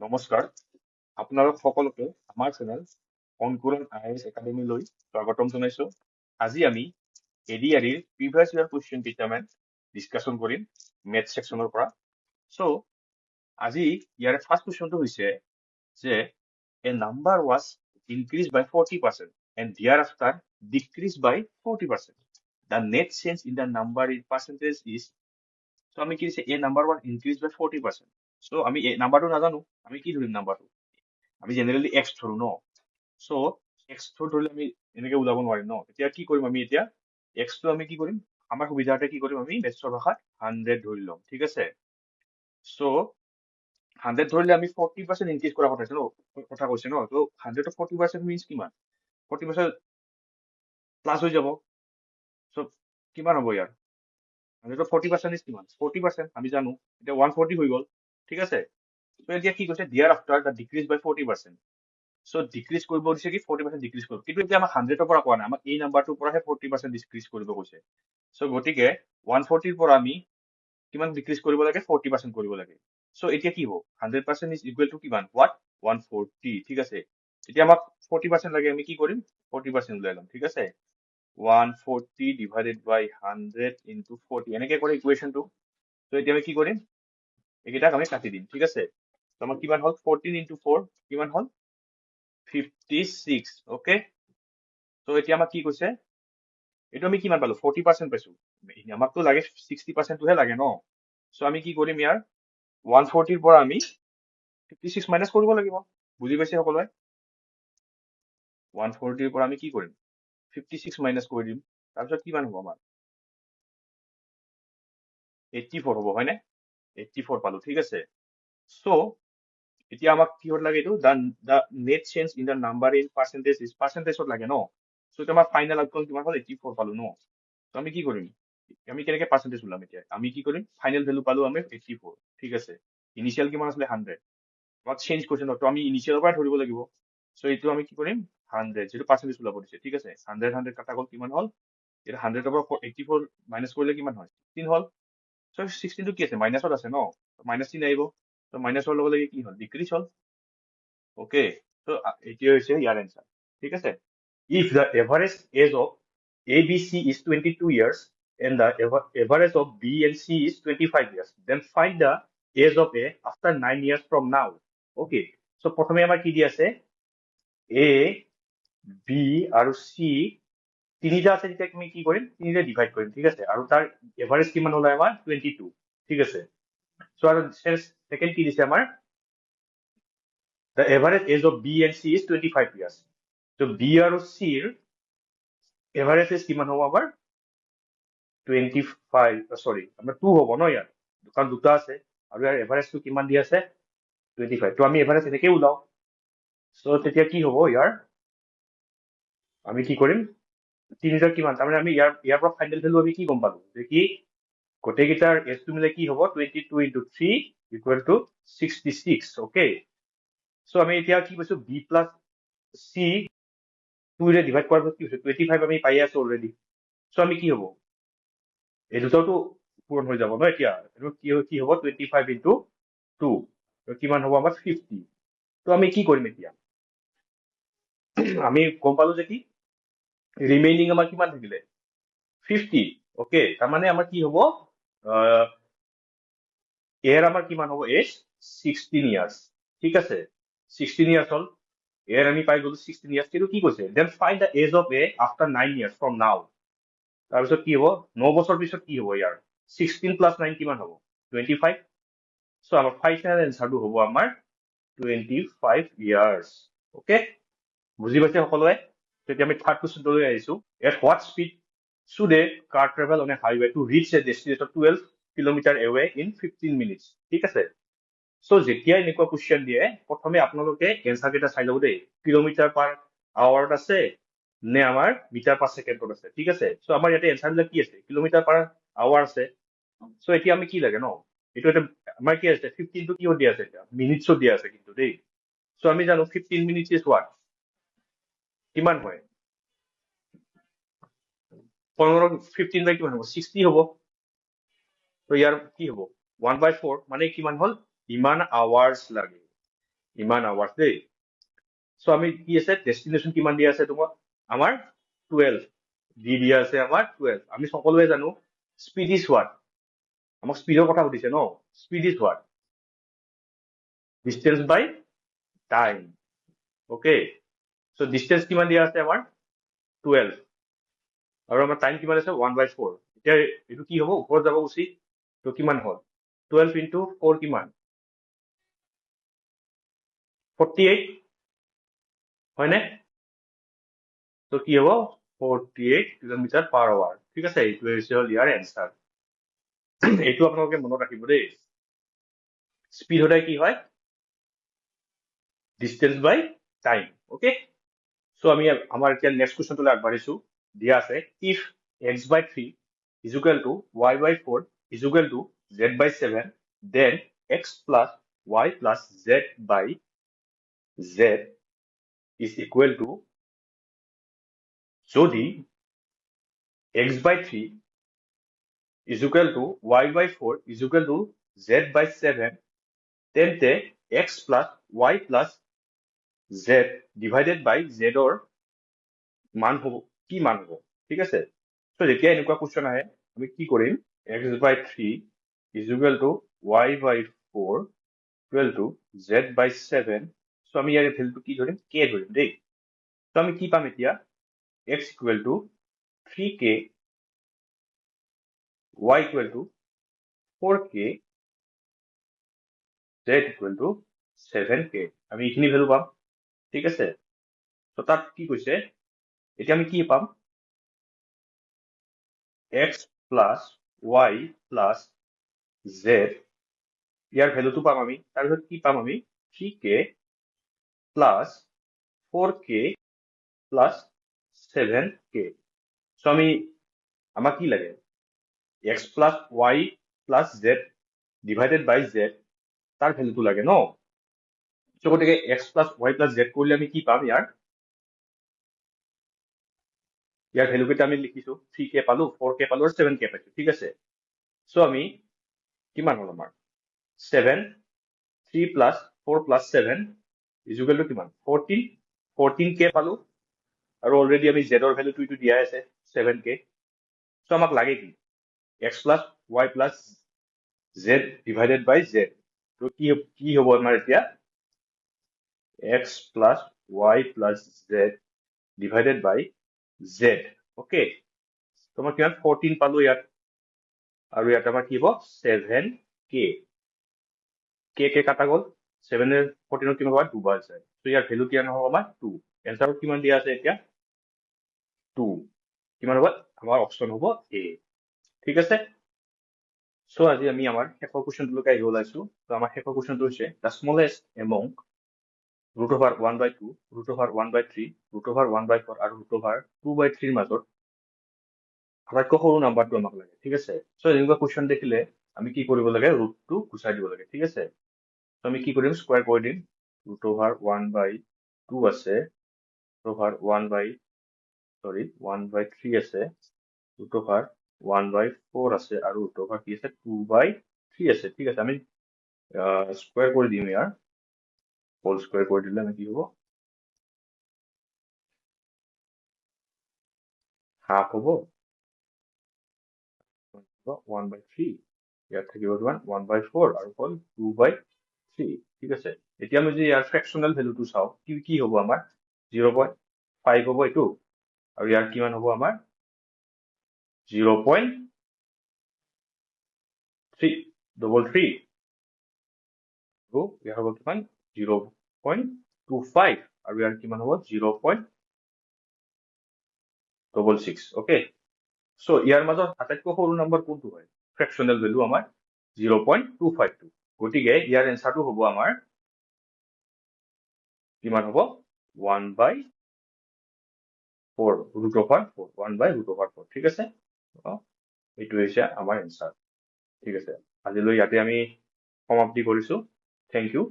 নমস্কাৰ আপোনালোক সকলোকে আমাৰ চেনেল অংকুৰণ IAS একাডেমীলৈ স্বাগতম জনাইছো। আজি আমি এডিআৰিৰ প্ৰিভিয়াছ ইয়াৰ কুৱেশ্যন কেইটামান ডিছকাশ্যন কৰিম মেথ ছেকশ্যনৰ পৰা। সো আজি ইয়াৰ ফাৰ্ষ্ট কুৱেশ্যনটো হৈছে যে a number was increased by 40% and thereafter decreased by 40%. The net change in the number in percentage is so আমি কি দিছে a number was increased by 40%. So আমি এই নাম্বাৰটো নাজানো, আমি কি ধৰিম নাম্বাৰটো? আমি জেনেৰেলি x ধৰো ন। সো x টো ধৰিলে আমি এনেকে ওলাব নোৱাৰিম ন। এতিয়া কি কৰিম আমি এতিয়া x টো আমি কি কৰিম আমাৰ সুবিধাৰ্থে কি কৰিম আমি মেথছৰ ভাষাত 100 ধৰি লম, ঠিক আছে। সো 100 ধৰিলে আমি 40% ইনক্ৰিজ কৰা কথা কৈছে ন। তো 100 to 40% মিন্স কিমান? 40% প্লাস হৈ যাব। সো কিমান হ'ব ইয়াৰ? 100 to 40% ইজ কিমান? 40% আমি জানো। এতিয়া 140 হৈ গ'ল, ঠিক আছে। তো এতিয়া কি কৈছে the year after the decrease by 40%. So decrease কৰিব দিছে কি 40% ডিক্ৰিজ কৰিব, কিন্তু এতিয়া আমাক 100 পৰা কোৱা নাই, আমাক এই নাম্বাৰটোৰ পৰাহে 40% ডিক্ৰিজ কৰিব কৈছে। সো গতিকে 140 পৰা আমি কিমান ডিক্ৰিজ কৰিব লাগে? 40% কৰিব লাগে। সো এতিয়া কি হ'ব? 100% ইজ ইকুৱেল টু কিমান? হোৱাট? 140, ঠিক আছে। এতিয়া আমাক 40% লাগে, আমি কি কৰিম? 40% উলাই লম, ঠিক আছে। 140 ডিভাইডেড বাই 100 ইনটু 40 এনেকে কৰে ইকুৱেশ্যনটো। তো এতিয়া আমি কি কৰিম? এইকেইটাক আমি কাটি দিম, ঠিক আছে। তো আমাৰ কিমান হ'ল? 14 ইনটু 4 কিমান হ'ল? 56, ওকে। তো এতিয়া আমাক কি কৈছে? এইটো আমি কিমান পালো? 40% পাইছো। আমাকতো লাগে 60%টোহে লাগে ন। সো আমি কি কৰিম ইয়াৰ 140 পৰা আমি 56 মাইনাস কৰিব লাগিব। বুজি পাইছে সকলোৱে? 140 পৰা আমি কি কৰিম? 56 মাইনাস কৰি দিম। তাৰপিছত কিমান হ'ব আমাৰ? 84 হ'ব, হয়নে? 84 পালো, ঠিক আছে। সো এতিয়া আমাক কিহত লাগে এইটো? the net change in the number in percentage is percentageত লাগে ন। সো এতিয়া আমাৰ ফাইনেল আউটকাম কিমান হ'ল? 84 পালো ন। তো আমি কি কৰিম? আমি কেনেকে পাৰ্সেন্টেজ ওলাম এতিয়া? আমি কি কৰিম? ফাইনেল ভ্যালু পালো আমি 84, ঠিক আছে। ইনিশিয়াল কিমান আছিলে? 100। আমাক চেঞ্জ কৰিছে ন, তো আমি ইনিশিয়ালৰ পৰা ধৰিব লাগিব। সো এইটো আমি কি কৰিম? 100 যেটো পার্সেন্টেজ ওলাব দিছে, ঠিক আছে। 100 কাটা গ'ল, কিমান হ'ল? এটা 100 পৰা 84 মাইনাস কৰিলে কিমান হয়? 16 হ'ল। সো 16 টো কি আছে? মাইনাসত আছে ন, মাইনাস চিন আহিব। তো মাইনাসৰ লগে লগে কি হ'ল? ডিক্ৰিজ হ'ল, ওকে। তো এতিয়া হৈছে ইয়াৰ এনসার, ঠিক আছে। If the average age of A, B, C is 22 years and the average of B and C is 25 years, then find the age of A after 9 years from now. Okay. So প্রথমে আমার কি দিয়ে আছে? A, B আৰু C তিনিটা আছে, যেতিয়া আমি কি কৰিম? তিনিটা ডিভাইড কৰিম, ঠিক আছে। আৰু তাৰ এভাৰেজ কিমান হল আমাৰ? 22, ঠিক আছে। সো আৰু সেকেন্ড কি দিছে আমাৰ? The average age of B and C is 25 years. So B আৰু C ৰ এভাৰেজ এজ কিমান হ'ব আমাৰ? 25, সৰি আমৰা 2 হব ন ইয়াৰ, কাৰণ দুটো আছে আৰু ইয়াৰ এভাৰেজটো কিমান দি আছে? 25। তো আমি এভাৰেজ এনেকে ওলাও। সো তেতিয়া কি হ'ব ইয়াৰ? আমি কি কৰিম? তিনিটাৰ কিমান? তাৰমানে আমি ইয়াৰ পৰা ফাইনেল ভ্যালু আমি কি গম পালো যে কি গোটেইকেইটাৰ এজটো মিলে কি হ'ব? 22 into 3 equal to 66, okay. So আমি এতিয়া কি পাইছো? B প্লাস C 2 ৰে ডিভাইড কৰাৰ পিছত কি হৈছে? 25 আমি পাই আছো অলৰেডি। সো আমি কি হ'ব? এই দুটাটো পূৰণ হৈ যাব ন এতিয়া। এইটো কি হ'ব? 25 ইনটু 2 কিমান হ'ব আমাৰ? 50। তো আমি কি কৰিম এতিয়া? আমি গম পালো যে কি রিমেইনিং আমার কিমান থাকিলে? 50, ওকে। তার মানে আমার কি হবো? এর আমার কিমান হবো? এজ 16 ইয়ার্স, ঠিক আছে। 16 ইয়ার্স হল। এর আমি পাই গলো 16 ইয়ার্স, কিন্তু কি কৈছে? Then find the age of A after 9 years from now. তাৰপিছত কি হব? 9 বছৰ পিছত কি হব ইয়াৰ? 16 প্লাস 9 কিমান হব? 25। সো আমাৰ ফাইনাল এনসাৰটো হব আমাৰ 25 ইয়াৰ্স, ওকে। বুজি পাইছে সকলোৱে? তেতিয়া আমি থাৰ্ড কুৱেশ্যনটোলৈ আহিছো। At what speed should a car travel on a highway to reach a destination 12 kilometre away in 15 minutes? ঠিক আছে। সো যেতিয়া এনেকুৱা কুৱেশ্যন দিয়ে, প্ৰথমে আপোনালোকে এনসাৰ কেইটা চাই ল'ব দেই। কিলোমিটাৰ পাৰ আৱাৰত আছে নে আমাৰ মিটাৰ পাৰ ছেকেণ্ডত আছে, ঠিক আছে। সো আমাৰ ইয়াতে এনসাৰ বিলাক কি আছে? কিলোমিটাৰ পাৰ আৱাৰ আছে। সো এতিয়া আমি কি লাগে ন? এইটো এটা আমাৰ কি আছে? 15 টো কিহত দিয়া আছে? এতিয়া মিনিটছত দিয়া আছে কিন্তু দেই। সো আমি জানো 15 মিনিটছ ইজ হোৱাট? কিমান হয়? 15 বাই কিমান হ'ব? 60 হ'ব। তো ইয়াৰ কি হ'ব? 1/4 মানে কিমান হ'ল? ইমান আৱাৰ্স লাগে। ইমান আৱাৰ্ছ দেই চ' আমি কি আছে ডেষ্টিনেশ্যন কিমান দিয়া আছে তোমাক আমাৰ 12 দিয়া আছে আমাৰ 12 আমি সকলোৱে জানো স্পীড ইজ হোৱাট আমাক স্পীডৰ কথা সুধিছে ন speed is what distance by time okay so' distance কিমান দিয়া আছে আমাৰ 12 আৰু আমাৰ টাইম কিমান আছে 1/4 এতিয়া এইটো কি হ'ব ওপৰত যাব উচিত ত' কিমান হ'ল 12 into 4 কিমান 48 হয়নে ত' কি হ'ব 48 কিলোমিটাৰ পাৰ আৱাৰ ঠিক আছে এইটোৱে হৈছে হ'ল ইয়াৰ এনচাৰ এইটো আপোনালোকে মনত ৰাখিব দেই স্পীড সদায় কি হয় ডিষ্টেন্স বাই টাইম অ'কে চ' আমি আমাৰ এতিয়া নেক্সট কুৱেশ্যনটোলৈ আগবাঢ়িছো দিয়া আছে if x/3 is equal to y/4 is equal to z/7 then x plus y plus z is equal to যদি x/3 is equal to y/4 is equal to z/7 তেন্তে x plus y plus z divided by z or মান হ'ব কি মান হ'ব ঠিক আছে চ' যেতিয়া এনেকুৱা কুৱেশ্যন আহে আমি কি কৰিম x/3 is equal to y/4 equal to z/7 চ' আমি ইয়াৰ ভেলুটো কি ধৰিম k ধৰিম দেই চ' আমি কি পাম এতিয়া x equal to 3k y equal to 4k z equal to 7k আমি এইখিনি ভেলু পাম ঠিক আছে চ' তাত কি কৈছে এতিয়া আমি কি পাম x plus y plus z ইয়াৰ ভেলুটো পাম আমি তাৰপিছত কি পাম আমি 3k plus 4k plus 7k চ' আমি আমাক কি লাগে x plus y plus z divided by z তাৰ ভেলুটো লাগে ন চ' গতিকে x plus y plus z কৰিলে আমি কি পাম ইয়াৰ ভেলুকেইটা আমি লিখিছো 3k পালো 4k পালো আৰু 7k পাইছো ঠিক আছে চ' আমি কিমান হ'ল আমাৰ 7 3 plus 4 plus 7 is equal to কিমান 14k পালো আৰু অলৰেডি আমি z ৰ ভেলুটো এইটো দিয়া আছে 7k চ' আমাক লাগে কি x plus y plus z divided by z তো কি হ'ব আমাৰ এতিয়া x plus y plus z divided by z okay তো মই কিমান 14 পালো ইয়াত আৰু ইয়াত আমাৰ কি হ'ব 7k k কাটা গ'ল 7 এৰ 14 কিমান হ'ব 2 বাৰ যায় তো ইয়াৰ ভেলু কিমান হ'ব আমাৰ 2 এনসাৰত কিমান দিয়া আছে এতিয়া 2 কিমান হ'ব আমাৰ অপচন হ'ব a ঠিক আছে চ' আজি আমি আমাৰ শেষৰ কুৱেশ্যনটোলৈকে আহি ওলাইছো তো আমাৰ শেষৰ কুৱেশ্যনটো হৈছে দ্য স্মলেষ্ট এমং √1/2 √1/3 √1/4 আৰু √2/3 মাজত আটাইতকৈ সৰু নাম্বাৰটো আমাক লাগে ঠিক আছে চ' এনেকুৱা কুৱেশ্যন দেখিলে আমি কি কৰিব লাগে ৰুটটো গুচাই দিব লাগে ঠিক আছে চ' আমি কি কৰিম স্কোৱাৰ কৰি দিম √1/2 আছে √1/3 আছে √1/4 আছে আৰু কি আছে 2/3 আছে ঠিক আছে আমি স্কোৱাৰ কৰি দিম ইয়াৰ হোল স্কোৱাৰ কৰি দিলে আমি কি হ'ব হাফ হ'ব 1/3 ইয়াত থাকিব কিমান 1/4 আৰু হ'ল 2/3 ঠিক আছে এতিয়া আমি যদি ইয়াৰ ফ্ৰেকশ্যনেল ভেলুটো চাওঁ কি হ'ব আমাৰ 0.5 হ'ব এইটো আৰু ইয়াৰ কিমান হ'ব আমাৰ 0.333 আৰু ইয়াৰ হ'ব কিমান 0.25 আৰু ইয়াৰ কিমান হ'ব 0.66 অকে চ' ইয়াৰ মাজত আটাইতকৈ সৰু নম্বৰ কোনটো হয় ফ্ৰেকশ্যনেল ভেলু আমাৰ 0.252 গতিকে ইয়াৰ এনসাৰটো হ'ব আমাৰ কিমান হ'ব 1/4 √4 1/4 ঠিক আছে এইটো হৈছে আমাৰ এনসাৰ ঠিক আছে আজিলৈ ইয়াতে আমি সমাপ্তি কৰিছো থেংক ইউ